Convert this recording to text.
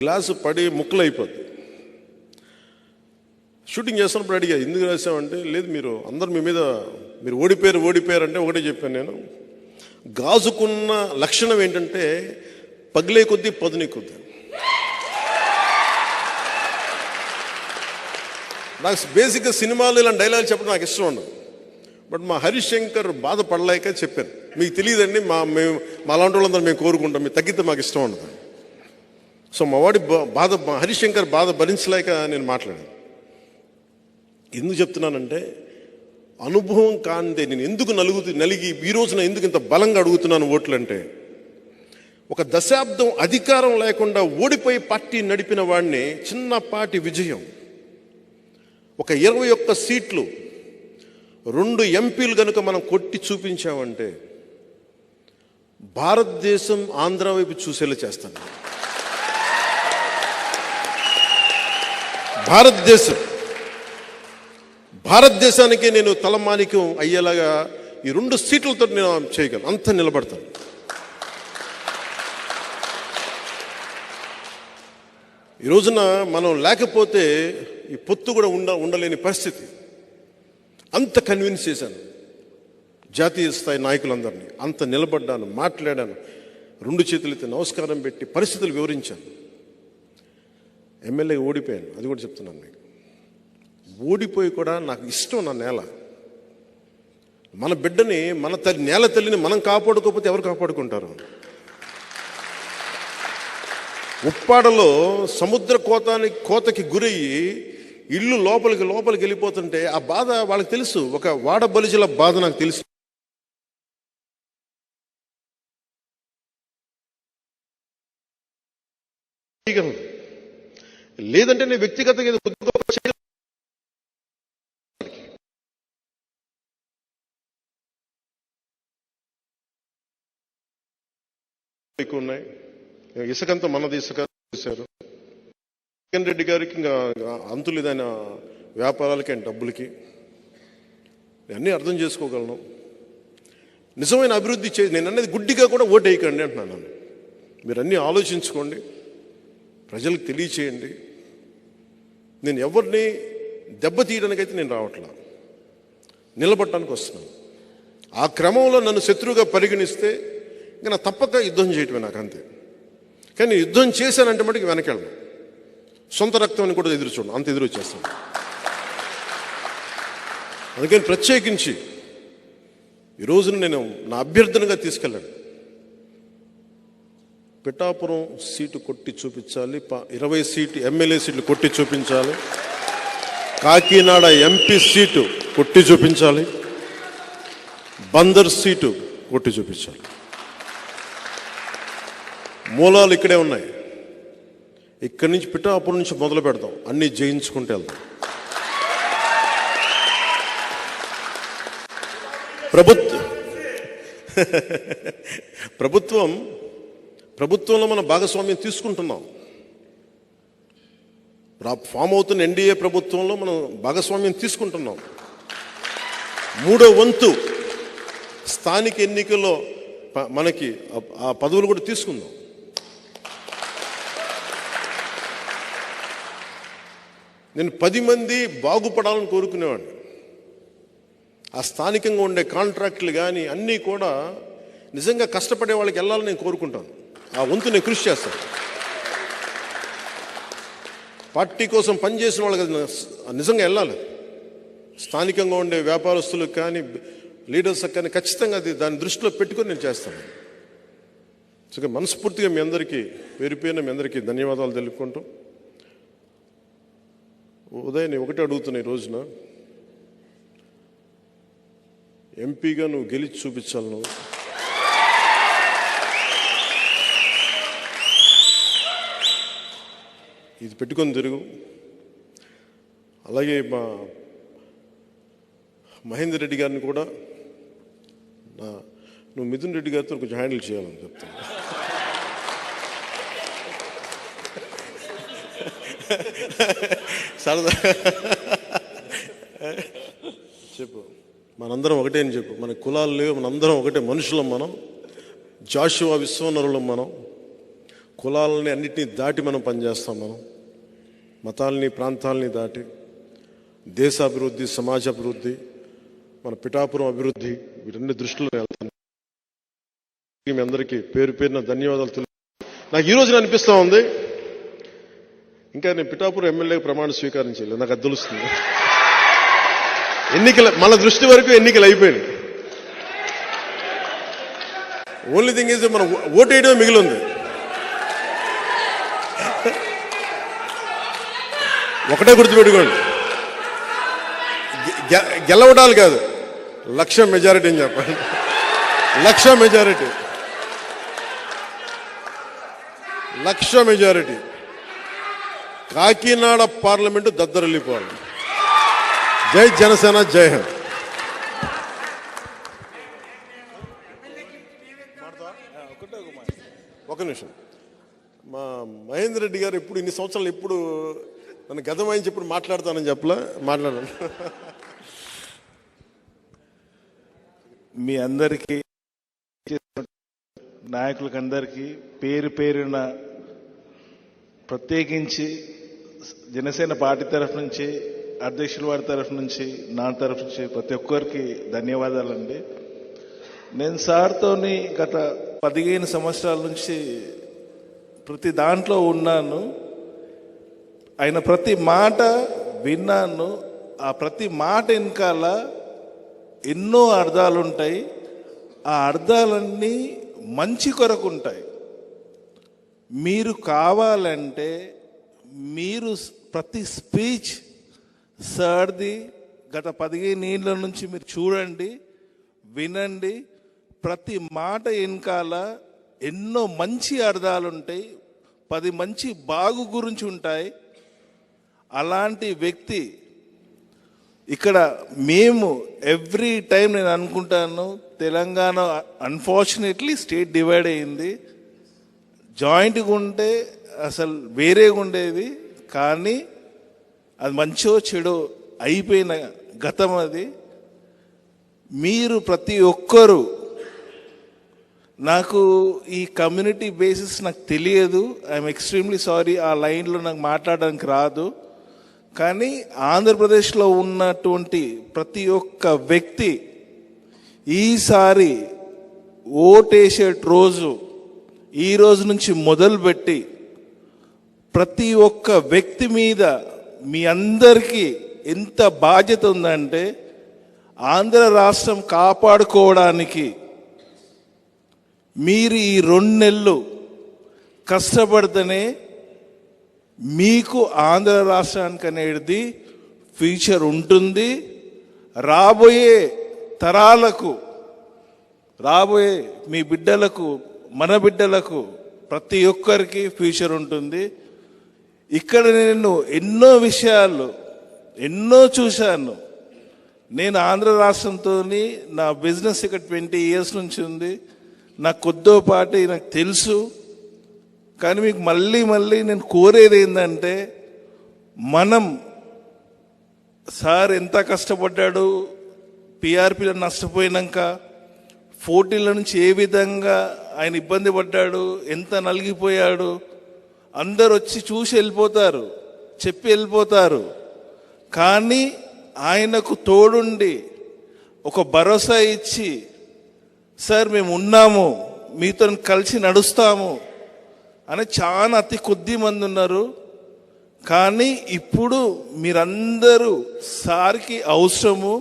Glass పడి ముక్కలు అయిపోద్ది. షూటింగ్ చేస్తున్నప్పుడు అడిగా, ఎందుకు రాసామంటే, లేదు మీరు అందరు మీ మీద మీరు ఓడిపోయారు అంటే ఒకటే చెప్పాను నేను, గాజుకున్న లక్షణం ఏంటంటే పగిలే కొద్దీ పదునే కొద్దీ. నాకు బేసిక్గా సినిమాలు ఇలాంటి డైలాగ్ చెప్పడం నాకు ఇష్టం ఉండదు. బట్ మా హరీష్ శంకర్ బాధపడలేక చెప్పాను, మీకు తెలియదండి, మా అలాంటి వాళ్ళందరూ మేము కోరుకుంటాం, మీరు తగ్గితే మాకు ఇష్టం ఉండదు. సో మా వాడి హరీష్ శంకర్ బాధ భరించలేక నేను మాట్లాడాను. ఎందుకు చెప్తున్నానంటే, అనుభవం కాందే నేను ఎందుకు నలిగి ఈ రోజున ఎందుకు ఇంత బలంగా అడుగుతున్నాను ఓట్లు అంటే, ఒక దశాబ్దం అధికారం లేకుండా ఓడిపోయి పార్టీ నడిపిన వాడిని చిన్నపాటి విజయం, ఒక 21 సీట్లు 2 ఎంపీలు కనుక మనం కొట్టి చూపించామంటే భారతదేశం ఆంధ్ర వైపు చూసేలా చేస్తాను. భారతదేశానికి నేను తలమానికం అయ్యేలాగా ఈ 2 సీట్లతో నేను చేయగలను, అంత నిలబడతాను. ఈ రోజున మనం లేకపోతే ఈ పొత్తు కూడా ఉండలేని పరిస్థితి. అంత కన్విన్స్ చేశాను జాతీయ స్థాయి నాయకులందరినీ, అంత నిలబడ్డాను, మాట్లాడాను, 2 చేతులైతే నమస్కారం పెట్టి పరిస్థితులు వివరించాను. ఎమ్మెల్యే ఓడిపోయాను, అది కూడా చెప్తున్నాను మీకు. ఓడిపోయి కూడా నాకు ఇష్టం నా నేల, మన బిడ్డని, మన నేల తల్లిని మనం కాపాడుకోకపోతే ఎవరు కాపాడుకుంటారు? ఉప్పాడలో సముద్ర కోతకి గురయ్యి ఇల్లు లోపలికి వెళ్ళిపోతుంటే ఆ బాధ వాళ్ళకి తెలుసు. ఒక వాడ బలిజల బాధ నాకు తెలుసు. లేదంటే నేను వ్యక్తిగతంగా ఎక్కువ ఉన్నాయి. ఇసుకంతా మనది, ఇసుక చేశారు. జగన్ రెడ్డి గారికి ఇంకా అంతులేదైన వ్యాపారాలకి అండ్ డబ్బులకి. అన్నీ అర్థం చేసుకోగలను. నిజమైన అభివృద్ధి నేను అనేది గుడ్డిగా కూడా ఓటు వేయకండి అంటున్నాను. మీరు అన్నీ ఆలోచించుకోండి, ప్రజలకు తెలియచేయండి. నేను ఎవరిని దెబ్బతీయడానికైతే నేను రావట్లా, నిలబడటానికి వస్తున్నాను. ఆ క్రమంలో నన్ను శత్రువుగా పరిగణిస్తే ఇంకా నా తప్పక యుద్ధం చేయటమే నాకు, అంతే. కానీ యుద్ధం చేశానంటే మటుకు వెనకెళ్ళను, సొంత రక్తం కూడా ఎదురు చూడను, అంత ఎదురు వచ్చేస్తాను. అందుకని ప్రత్యేకించి ఈరోజున నేను నా అభ్యర్థనగా తీసుకెళ్ళాను. పిఠాపురం సీటు కొట్టి చూపించాలి, 20 సీటు ఎమ్మెల్యే సీట్లు కొట్టి చూపించాలి, కాకినాడ ఎంపీ సీటు కొట్టి చూపించాలి, బందర్ సీటు కొట్టి చూపించాలి. మూలాలు ఇక్కడే ఉన్నాయి. ఇక్కడి నుంచి పిఠాపురం నుంచి మొదలు పెడతాం, అన్నీ జయించుకుంటూ వెళ్తాం. ప్రభుత్వంలో మన భాగస్వామ్యం తీసుకుంటున్నాం. ఫామ్ అవుతున్న ఎన్డీఏ ప్రభుత్వంలో మనం భాగస్వామ్యం తీసుకుంటున్నాం. 3వ వంతు స్థానిక ఎన్నికల్లో మనకి ఆ పదవులు కూడా తీసుకుందాం. నేను 10 మంది బాగుపడాలని కోరుకునేవాడిని. ఆ స్థానికంగా ఉండే కాంట్రాక్టులు కానీ అన్నీ కూడా నిజంగా కష్టపడే వాళ్ళకి వెళ్ళాలని నేను కోరుకుంటాను. ఆ వంతు నేను కృషి చేస్తాను. పార్టీ కోసం పనిచేసిన వాళ్ళకి నిజంగా వెళ్ళాలి. స్థానికంగా ఉండే వ్యాపారస్తులకు కానీ లీడర్స్కి కానీ ఖచ్చితంగా దాన్ని దృష్టిలో పెట్టుకొని నేను చేస్తాను. సో మనస్ఫూర్తిగా మీ అందరికీ పేరుపైన మీ అందరికీ ధన్యవాదాలు తెలుపుకుంటూ, ఉదయ్ నేను ఒకటే అడుగుతున్నా, ఈ రోజున ఎంపీగా నువ్వు గెలిచి చూపించాలి. నువ్వు ఇది పెట్టుకొని తిరుగు. అలాగే మా మహేందర్ రెడ్డి గారిని కూడా నువ్వు మిథున్ రెడ్డి గారితో కొంచెం హ్యాండిల్ చేయాలని చెప్తాను. సరదా చెప్పు, మనందరం ఒకటే అని చెప్పు. మన కులాలు లేవు, మనందరం ఒకటే మనుషులం. మనం జాషువా విశ్వనరులం. మనం కులాలని అన్నిటినీ దాటి మనం పనిచేస్తాం. మతాలని ప్రాంతాలని దాటి దేశ అభివృద్ధి, సమాజ అభివృద్ధి, మన పిఠాపురం అభివృద్ధి, వీటన్ని దృష్టిలో వెళ్తాను. మీ అందరికీ పేరు పేరున ధన్యవాదాలు. నాకు ఈ రోజున అనిపిస్తూ ఉంది, ఇంకా నేను పిఠాపురం ఎమ్మెల్యే ప్రమాణ స్వీకారం చేయలేదు. నాకు అది తెలుస్తుంది. ఎన్నికల మన దృష్టి వరకు ఎన్నికలు అయిపోయినాయి. ఓన్లీ థింగ్ ఈజ్ మనం ఓటేయడమే మిగిలింది. ఒకటే గుర్తుపెట్టుకోండి, గెలవడాలు కాదు, 1,00,000 మెజారిటీ అని చెప్పండి. 1,00,000 మెజారిటీ, 1,00,000 మెజారిటీ. కాకినాడ పార్లమెంటు దద్దరిల్లిపోవాలి. జై జనసేన, జై హింద్. ఒక నిమిషం, మా మహేందర్ రెడ్డి గారు ఇప్పుడు ఇన్ని సంవత్సరాలు ఎప్పుడు నన్ను గతమాయించి ఎప్పుడు మాట్లాడతానని చెప్పలా, మాట్లాడాను. మీ అందరికీ, నాయకులకి అందరికీ పేరు పేరున ప్రత్యేకించి జనసేన పార్టీ తరఫు నుంచి, అధ్యక్షుల వారి తరఫు నుంచి, నా తరఫు నుంచి ప్రతి ఒక్కరికి ధన్యవాదాలండి. నేను సార్తోని గత 15 సంవత్సరాల నుంచి ప్రతి దాంట్లో ఉన్నాను. ఆయన ప్రతి మాట విన్నాను. ఆ ప్రతి మాట వెనకాల ఎన్నో అర్థాలు ఉంటాయి. ఆ అర్థాలన్నీ మంచి కొరకు ఉంటాయి. మీరు కావాలంటే మీరు ప్రతి స్పీచ్ సార్ది గత 15 ఏళ్ళ నుంచి మీరు చూడండి, వినండి. ప్రతి మాట వెనకాల ఎన్నో మంచి అర్థాలు ఉంటాయి, 10 మంచి బాగు గురించి ఉంటాయి. అలాంటి వ్యక్తి ఇక్కడ మేము ఎవ్రీ టైం నేను అనుకుంటాను, తెలంగాణ అన్ఫార్చునేట్లీ స్టేట్ డివైడ్ అయింది. జాయింట్గా ఉంటే అసలు వేరేగా ఉండేది, కానీ అది మంచో చెడో అయిపోయిన గతం అది. మీరు ప్రతి ఒక్కరూ, నాకు ఈ కమ్యూనిటీ బేసిస్ నాకు తెలియదు, ఐఎమ్ ఎక్స్ట్రీమ్లీ సారీ, ఆ లైన్లో నాకు మాట్లాడడానికి రాదు. కానీ ఆంధ్రప్రదేశ్లో ఉన్నటువంటి ప్రతి ఒక్క వ్యక్తి ఈసారి ఓటేసే రోజు, ఈ రోజు నుంచి మొదలుపెట్టి ప్రతి ఒక్క వ్యక్తి మీద మీ అందరికీ ఎంత బాధ్యత ఉందంటే, ఆంధ్ర రాష్ట్రం కాపాడుకోవడానికి మీరు ఈ 2 నెలలు కష్టపడితేనే మీకు ఆంధ్ర రాష్ట్రానికి అనేది ఫ్యూచర్ ఉంటుంది. రాబోయే తరాలకు, రాబోయే మీ బిడ్డలకు, మన బిడ్డలకు ప్రతి ఒక్కరికి ఫ్యూచర్ ఉంటుంది. ఇక్కడ నేను ఎన్నో విషయాలు ఎన్నో చూశాను. నేను ఆంధ్ర రాష్ట్రంతో నా బిజినెస్ ఇక్కడ 20 years నుంచి ఉంది. నాకు కొద్దిపాటి నాకు తెలుసు. కానీ మీకు మళ్ళీ నేను కోరేది ఏంటంటే, మనం సార్ ఎంత కష్టపడ్డాడు, పిఆర్పీలో నష్టపోయినాక 40ల నుంచి ఏ విధంగా ఆయన ఇబ్బంది పడ్డాడు, ఎంత నలిగిపోయాడు, అందరు వచ్చి చూసి వెళ్ళిపోతారు, చెప్పి వెళ్ళిపోతారు. కానీ ఆయనకు తోడుండి ఒక భరోసా ఇచ్చి, సార్ మేము ఉన్నాము, మీతో కలిసి నడుస్తాము అని చాలా అతి కొద్ది మంది ఉన్నారు. కానీ ఇప్పుడు మీరందరూ సార్కి అవసరము.